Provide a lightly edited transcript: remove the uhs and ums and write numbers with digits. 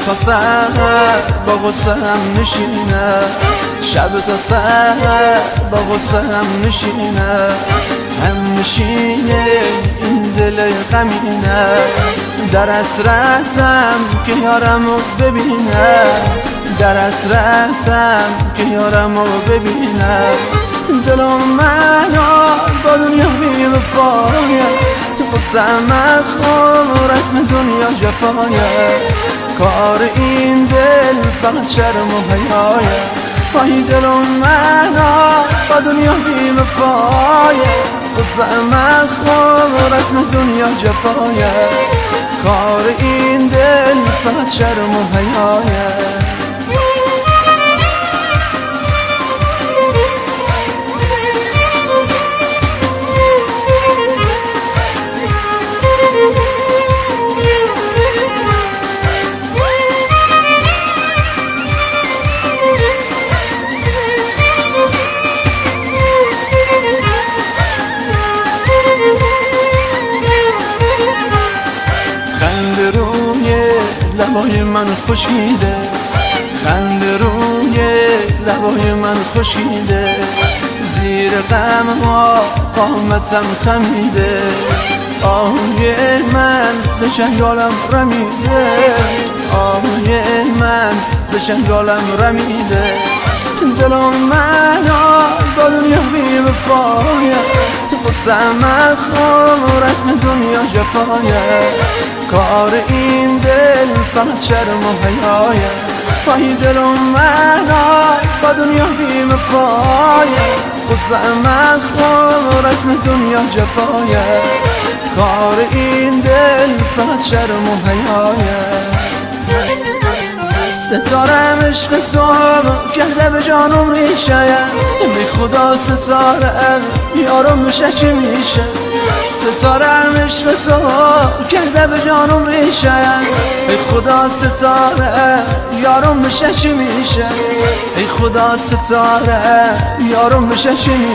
تا سحر با غصه هم میشینه، شب تا سحر با غصه هم میشینه، هم میشینه این دل غمینه، در حسرتم که یارمو ببینه، در حسرتم که یارمو ببینه. دلم منو با دنیا بی وفایه، قصه مخور رسم دنیا جفایه، کار این دل فقط شرم و حیایه. وای دلم منو با دنیا بی وفایه، قصه مخور رسم دنیا جفایه، کار این دل فقط شرم و حیایه. خنده روی لبای من خشکیده، خنده روی لبای من خشکیده، زیر غم ها قامتم خمیده، آهوی من ز شهیالم رمیده، آهوی من ز شهیالم رمیده. دلم منو با دنیا بی وفایه، قصه مخور رسم دنیا جفایه، کار این دل فقط شرم و حیایه. وای دلم منو با دنیا بی وفایه، قصه مخور رسم دنیا جفایه، کار این دل فقط شرم و حیایه. ستارم عشق تو کرده به جانم ریشه، بی خدا ستاره یارم میشه چی میشه. ستارم عشق تو کرده به جانم ریشه، بی خدا ستاره یارم میشه چی میشه، بی خدا ستاره یارم میشه چی میشه.